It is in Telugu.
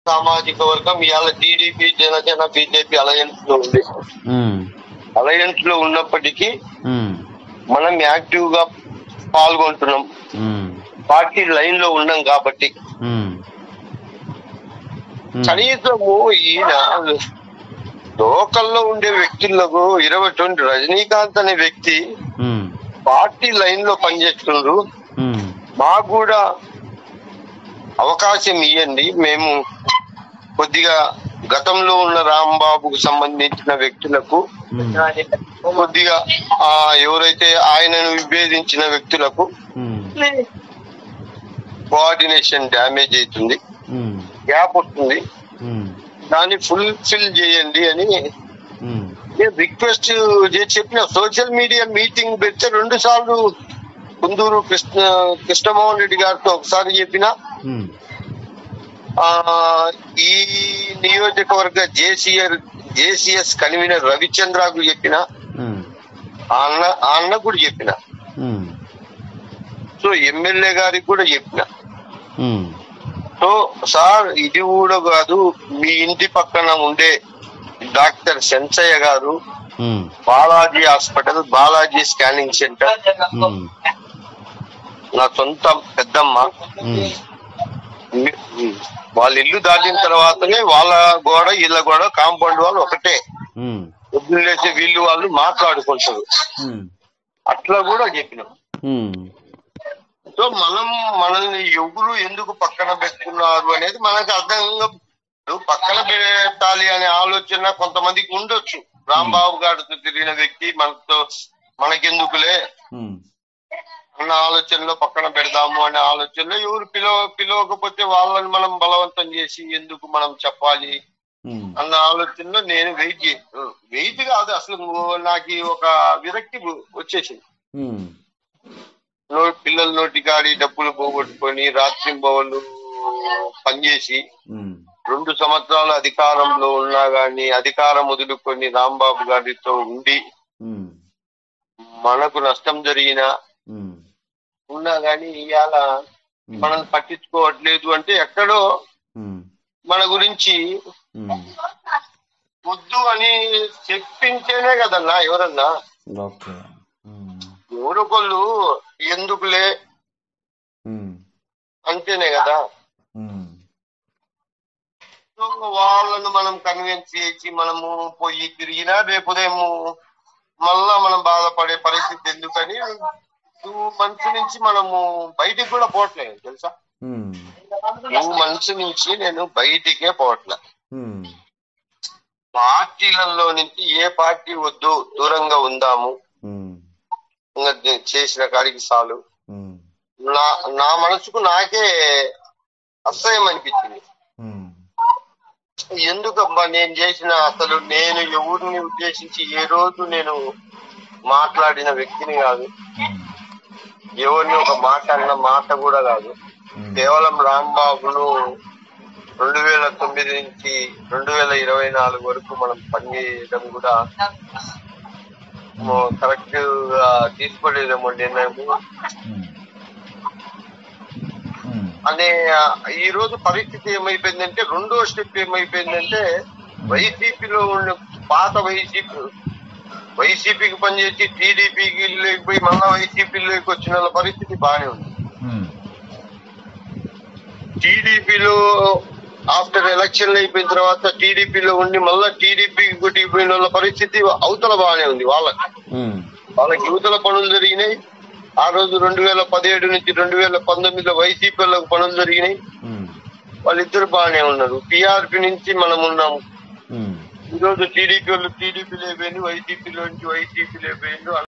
సామాజిక వర్గం ఇవాళ టీడీపీ జనసేన బీజేపీ అలయన్స్ లో ఉంది. అలయన్స్ లో ఉన్నప్పటికీ మనం యాక్టివ్ గా పాల్గొంటున్నాం. పార్టీ లైన్ లో ఉన్నాం కాబట్టి కనీసము ఈయన లోకల్లో ఉండే వ్యక్తులకు 20 రజనీకాంత్ అనే వ్యక్తి పార్టీ లైన్ లో పనిచేస్తున్నారు. మాకు కూడా అవకాశం ఇవ్వండి, మేము కొద్దిగా గతంలో ఉన్న రాంబాబుకు సంబంధించిన వ్యక్తులకు కొద్దిగా ఎవరైతే ఆయనను విభేదించిన వ్యక్తులకు కోఆర్డినేషన్ డ్యామేజ్ అవుతుంది, గ్యాప్ వస్తుంది, దాన్ని ఫుల్ఫిల్ చేయండి అని రిక్వెస్ట్ చేసి చెప్పిన. సోషల్ మీడియా మీటింగ్ పెడితే 2 సార్లు కుందూరు కృష్ణమోహన్ రెడ్డి గారితో ఒకసారి చెప్పిన, ఈ నియోజకవర్గ జేసీఎస్ కన్వీనర్ రవిచంద్రకు చెప్పిన, అన్న కూడా చెప్పిన, సో ఎమ్మెల్యే గారికి కూడా చెప్పిన. సో సార్ ఇది కూడా కాదు, మీ ఇంటి పక్కన ఉండే డాక్టర్ సెన్సయ్య గారు Balaji hospital, Balaji scanning centre, నా సొంత పెద్దమ్మ, వాళ్ళ ఇల్లు దాటిన తర్వాతనే వాళ్ళ గోడ వీళ్ళ గోడ కాంపౌండ్ వాళ్ళు ఒకటే, వదిలేసి వీళ్ళు వాళ్ళు మాట్లాడుకుంటారు. అట్లా కూడా చెప్పినాం. సో మనల్ని ఎవరు ఎందుకు పక్కన పెట్టుకున్నారు అనేది మనకు అర్థంగా, పక్కన పెట్టాలి అనే ఆలోచన కొంతమందికి ఉండొచ్చు. రాంబాబు గారితో తిరిగిన వ్యక్తి మనకెందుకులే అన్న ఆలోచనలో పక్కన పెడదాము అనే ఆలోచనలో ఎవరు పిలవకపోతే వాళ్ళని మనం బలవంతం చేసి ఎందుకు మనం చెప్పాలి అన్న ఆలోచనలో నేను వెయిట్ కాదు, అసలు నాకు ఒక విరక్తి వచ్చేసింది. పిల్లల నోటి కాడి డబ్బులు పోగొట్టుకొని రాత్రింబవళ్ళు పనిచేసి 2 సంవత్సరాలు అధికారంలో ఉన్నా గాని అధికారం వదులుకొని రాంబాబు గారితో ఉండి మనకు నష్టం జరిగినా ఉన్నా గాని ఇవాళ మనం పట్టించుకోవట్లేదు అంటే ఎక్కడో మన గురించి వద్దు అని చెప్పించేనే కదన్నా ఎవరన్నా. ఎవరొకళ్ళు ఎందుకులే అంతేనే కదా, వాళ్ళను మనం కన్విన్స్ చేసి మనము పోయి తిరిగినా రేపుదేమో మళ్ళా మనం బాధపడే పరిస్థితి ఎందుకని 2 months నుంచి మనము బయటికి కూడా పోవట్లేదు తెలుసా. 2 months నుంచి నేను బయటికే పోవట్లే. పార్టీలలో నుంచి ఏ పార్టీ వద్దు, దూరంగా ఉందాము, చేసిన కాడికి చాలు. నా మనసుకు నాకే అసహ్యం అనిపించింది. ఎందుకబ్బా నేను చేసిన, అసలు నేను ఎవరిని ఉద్దేశించి ఏ రోజు నేను మాట్లాడిన వ్యక్తిని కాదు, ఎవరిని ఒక మాట అన్న మాట కూడా కాదు. కేవలం రాంబాబును 2009 నుంచి 2024 వరకు మనం పనిచేయడం కూడా కరెక్ట్ గా తీసుకోలేదేమో నిర్ణయం అనే. ఈ రోజు పరిస్థితి ఏమైపోయిందంటే, 2వ స్టెప్ ఏమైపోయిందంటే, వైసీపీలో ఉన్న పాత వైసీపీకి పనిచేసి టీడీపీకి లేకపోయి మళ్ళా వైసీపీలోకి వచ్చిన వాళ్ళ పరిస్థితి బాగానే ఉంది. టీడీపీలో ఆఫ్టర్ ఎలక్షన్లు అయిపోయిన తర్వాత టీడీపీలో ఉండి మళ్ళా టీడీపీకి కొట్టిపోయిన వాళ్ళ పరిస్థితి అవతల బాగానే ఉంది. వాళ్ళకి యువతల పనులు జరిగినాయి. ఆ రోజు 2017 నుంచి 2019లో వైసీపీ వాళ్ళకు పనులు జరిగినాయి. వాళ్ళిద్దరు బాగానే ఉన్నారు. టీఆర్పీ నుంచి మనం ఉన్నాము. ఈరోజు టీడీపీ వాళ్ళు టీడీపీ లేకపోయింది, వైసీపీలో నుంచి వైసీపీ లేకపోయింది.